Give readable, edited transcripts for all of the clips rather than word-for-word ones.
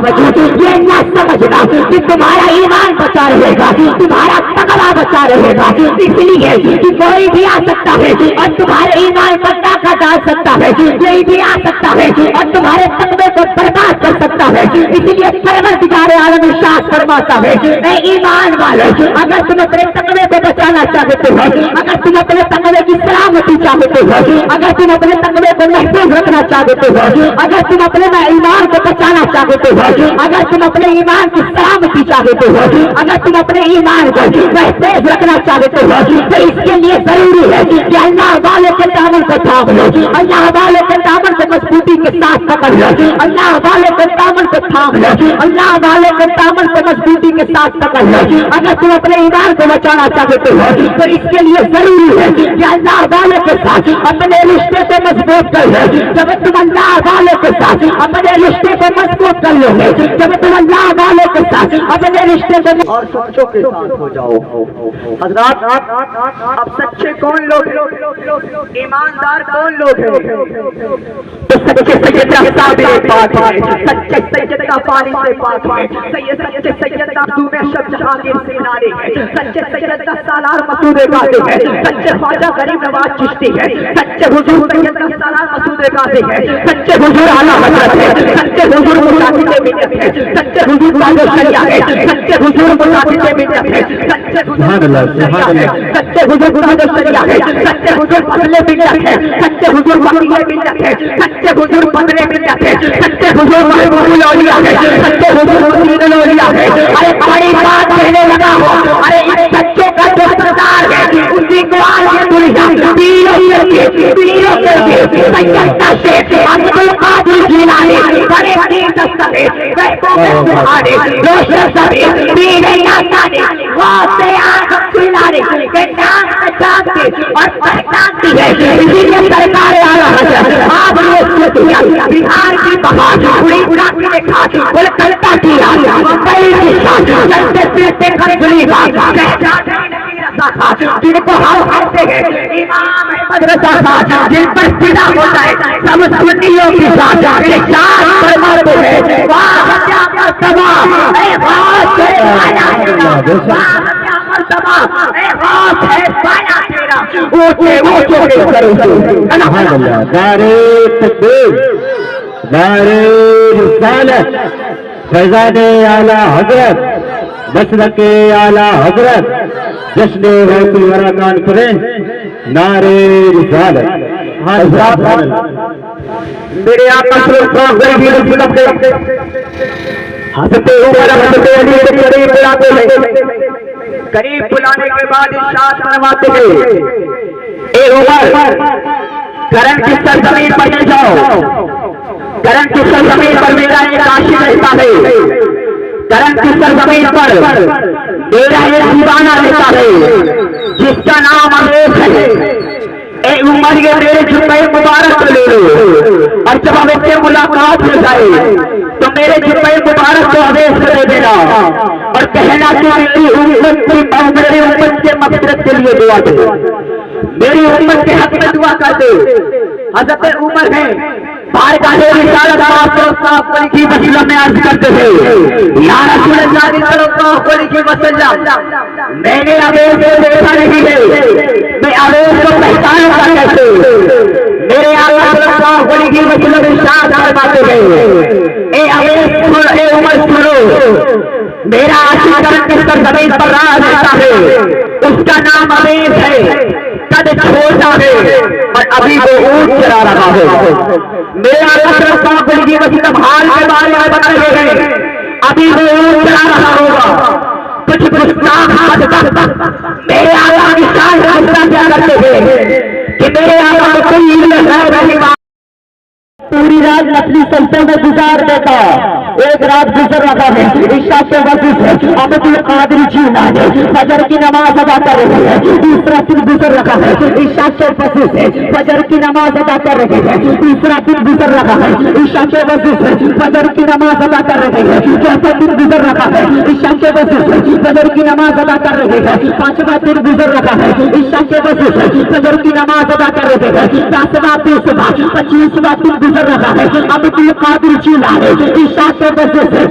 باوجود یہ نہ سمجھنا کہ تمہارا ایمان بچا رہے گا، تمہارا تقویٰ بچا رہے گا، اس لیے کہ کوئی بھی آ سکتا ہے اور تمہارے ایمان پر ڈاکہ ڈال سکتا ہے، کوئی بھی آ سکتا ہے اور تمہارے تقوی کو برباد کر سکتا ہے۔ اس لیے پروردگار عالم ارشاد فرماتا ہے اے ایمان والو، اگر تم اپنے تقوی کو بچانا چاہتے ہو، اگر تم اپنے تقوی کی سلامتی چاہتے ہو، اگر تم اپنے تقوی کو محفوظ رکھنا چاہتے ہو، اگر تم اپنے ایمان کو بچانا چاہتے ہو، اگر تم اپنے ایمان کی سلامتی چاہتے ہو، اگر تم اپنے ایمان کو محفوظ رکھنا چاہتے ہو، تو اس کے لیے ضروری ہے کہ اللہ والوں کے دامن کو تھام لو، اللہ والوں کے دامن کو مضبوطی کے ساتھ پکڑ لو، اللہ والوں کے دامن کو تھام لو، اللہ والوں کے دامن کو مضبوطی کے ساتھ پکڑ لو۔ اگر تم اپنے ایمان کو بچانا چاہتے ہو تو اس کے لیے ضروری ہے کہ اللہ والوں کے ساتھ اپنے رشتے کو مضبوط کر لو۔ جب تم اللہ والوں کے ساتھ اپنے رشتے کو مضبوط کر لو گے، جب تم اللہ والوں کے ساتھ اپنے رشتے کو اور سچوں کے ساتھ ہو جاؤ۔ حضرات اب سچے کون لوگ ہیں؟ ایماندار کون لوگ ہیں؟ تو سچے سید کا صابر پاک ہے، سچے سید کا پانی سے پاک ہے، سچے سید کا دو میں شب جہانگیر سے نارے ہے، سچے سید کا سالار مسعود قادری ہے، سچے خواجہ غریب نواز چشتی ہے، سچے حضور سید کا سالار مسعود قادری ہے، سچے حضور اعلیٰ حضرت ہے، سچے حضور مجاہد ملت ہے، سچے حضور تاج الشریعہ ہے، سچے حضور مجاہد ملت ہے، سچے حضور تاج الشریعہ ہے، سچے حضور فضل ملت ہے، سچے حضور بقیہ ملت ہے، سچے حضور بدر ملت ہے، سچے حضور محبوب الاولیاء ہے، سچے حضور مدین الاولیاء ہے۔ ارے بڑی بات کہنے لگا ہو، ارے ان سچوں کا جو سردار ہے اسی کو آج دنیا پیروں کے سیدنا شیخ عبد القادر جیلانی بڑے بڑے دسترے بیتوں میں سہارے روشن سبھی پیرے یاسانی غوث اعظم جیلانی کے نام میں جانتی اور پہچانتی ہے۔ اسی لیے سرکار اعلیٰ حضرت آپ نے اس کو دیا بہار کی بہار اڑی اڑاتی نے کھا کلکتہ کی یاد ممبئی کی شان چلتے پھرتے کھڑی بات جن کو ہم کہتے ہیں امام احمد رضا صاحب، جن پر فدا ہوتا ہے سب سنیوں کی ذات کے چار پر مرد ہے۔ واہ کیا مرتبہ اے غوث ہے پایا تیرا، واہ کیا مرتبہ اے غوث ہے پایا تیرا، اونچے اونچے کے کرو سبحان اللہ۔ نعرہ تکبیر، نعرہ رسالت، فیضان اعلیٰ حضرت، مسلک اعلیٰ حضرت، جشن غوث الورا کانفرنس، نعرہ رسالت۔ میرے آقا صلی اللہ علیہ وسلم کے حضرت عمر حضرت علی کے قریب بلاتے ہیں، قریب بلانے کے بعد ارشاد فرماتے ہیں اے عمر کرن کی سرزمین پر لے جاؤ، کرن کی سرزمین پر میرا ایک عاشق رہتا ہے، کرن کی سرزمین پر میرا ایک دیوانہ رہتا ہے جس کا نام اویس ہے۔ اے عمر یہ میرے جبہ مبارک لے لو اور جب اویس سے ملاقات ہو جائے تو میرے جبہ مبارک کو اویس دے دینا اور کہنا کہ میری امت کے مغفرت کے لیے دعا دے، میری امت کے حق میں دعا کر دے۔ حضرت عمر ہیں بارگاہ رسالت آپ صلی اللہ علیہ وسلم میں عرض کرتے ہیں یا رسول اللہ صلی اللہ علیہ وسلم میں نے اویس کو دیکھا نہیں ہے، میں اویس کو پہچانوں گا کیسے؟ میرے آقا صلی اللہ علیہ وسلم ارشاد فرماتے ہیں اے اویس سنو، اے عمر سنو، میرا عاشق کرن کی سرزمین پر رہا رہتا ہے، اس کا نام اویس ہے، قد چھوٹا ہے اور ابھی وہ اونٹ چلا رہا ہے۔ میرا آقا صلی اللہ علیہ وسلم حال کے بارے میں بتا رہے ہیں ابھی وہ اونٹ چلا رہا ہوگا۔ کچھ گستاخ بدبخت میرے آقا کی شان کا اجرا کیا کرتے ہیں کہ میرے آقا کو کوئی علم نہیں، پوری رات نقلی سلطوں میں گزار دیتا، ایک رات گزر رہا ہے، عشاء کے وقت ہے، عبد القادر جیلانی فجر کی نماز ادا کر رہے ہیں، دوسرا دن گزر رہا ہے، عشاء کے وقت ہے، فجر کی نماز ادا کر رہے ہیں، تیسرا دن گزر رہا ہے، عشاء کے وقت ہے، فجر کی نماز ادا کر رہے ہیں، چوتھا دن گزر رہا ہے، عشاء کے وقت ہے، فجر کی نماز ادا کر رہے ہیں، پانچواں دن گزر رہا ہے، عشاء کے وقت ہے، فجر کی نماز ادا کر رہے ہیں، دسواں دن صبح 25واں دن گزر رہا ہے، عبد القادر جیلانی عشاء کے وقت سے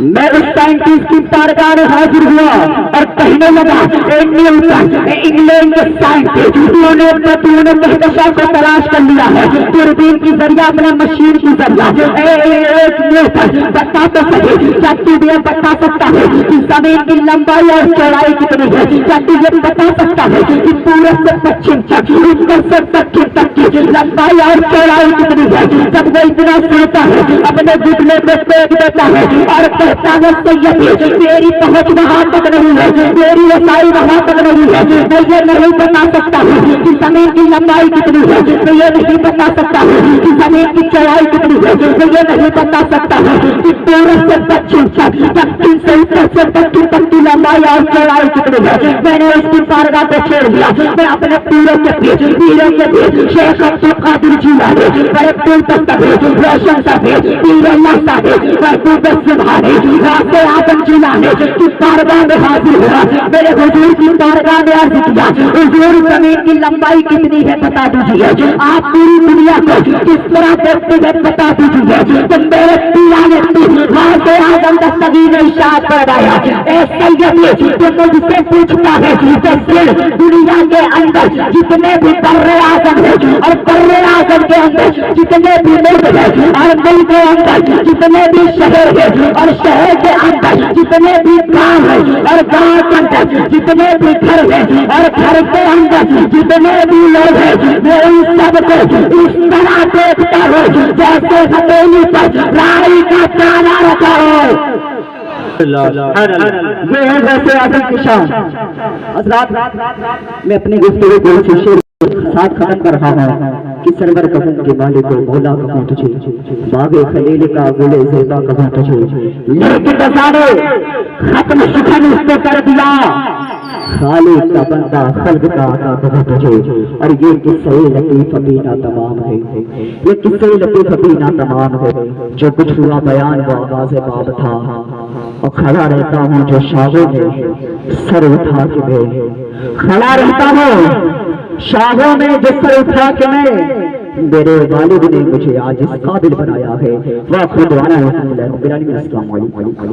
میں اس سائنٹسٹ کی بارگاہ میں حاضر ہوا اور کہنے لگا انگلینڈ کے سائنٹسٹ انہوں نے کہکشاں کو تلاش کر لیا ہے دوربین کی ذریعہ اپنے مشین کی ذریعہ بتا تو صحیح کیا تو یہ بتا سکتا ہے کہ زمین کی لمبائی اور چوڑائی کتنی ہے کیا تو یہ بتا سکتا ہے کہ پورب سے پچھم تک اتر سے دکن تک کی لمبائی اور چوڑائی کتنی ہے جب وہ اتنا سنتا ہے اپنے گھٹنے پہ پھینک دیتا ہے اور کہتا ہے سید میری پہنچ وہاں تک نہیں ہے میری رسائی وہاں تک نہیں ہے میں یہ نہیں بتا سکتا ہوں کہ زمین کی لمبائی کتنی ہے میں یہ نہیں بتا سکتا ہوں کہ زمین کی چوڑائی کتنی ہے میں یہ نہیں بتا سکتا ہوں کہ پورب سے پچھم تک دکن سے اتر سے دکن تک کی لمبائی اور چوڑائی کتنی ہے میں نے اس کی بارگاہ کو چھوڑ دیا میں اپنے پیروں کے پیچھے شیخ عبد القادر جیلانی بڑے پور دستگیر روشن صاحب پیر اللہ صاحب محبوب سبحانی غوث اعظم جیلانی کی بارگاہ میں حاضر ہوا میرے حضور کی بارگاہ میں عرض کیا حضور زمین کی لمبائی کتنی ہے بتا دیجیے آپ پوری دنیا کو کس طرح دیکھتے ہیں بتا دیجیے تو میرے پیرا نے غوث اعظم دستگیر نے ارشاد فرمایا اے سید تو مجھ سے پوچھتا ہے کہ دنیا کے اندر جتنے بھی بر اعظم ہے اور بر اعظم کے اندر جتنے بھی ملک ہے اور ملک کے اندر جتنے بھی شہر ہے اور شہر کے اندر جتنے بھی گاؤں ہے اور گاؤں کے اندر جتنے بھی گھر ہے اور گھر کے اندر جتنے بھی لوگ ہیں میں ان سب کو اس طرح دیکھتا ہوں جیسے ہتھیلی پر رائی کا دانہ رکھا ہو. یہ ہے ویسے اعظم کی شان. حضرات میں اپنی گفتگو کو اسی شعر کے ساتھ ختم کر رہا ہوں کہ سرور کہوں کہ مالک و مولا کہوں تجھے باغ خلیل کا گل زیبا کہوں تجھے لیکن بسانے ختم سخن اس کو کر دیا خالق کا بندہ خلق کا آقا کہوں تجھے. اور یہ قصہ لطیف ابینا تمام ہے یہ قصہ لطیف ابینا تمام ہے جو کچھ ہوا بیان وہ آغاز باب تھا اور کھڑا رہتا ہوں جو شاہوں میں سر اٹھا کے میں کھڑا رہتا ہوں شاہوں میں جو سر اٹھا کے میں میرے والد نے مجھے آج اس قابل بنایا ہے. وہ خود وانا السلام علیکم.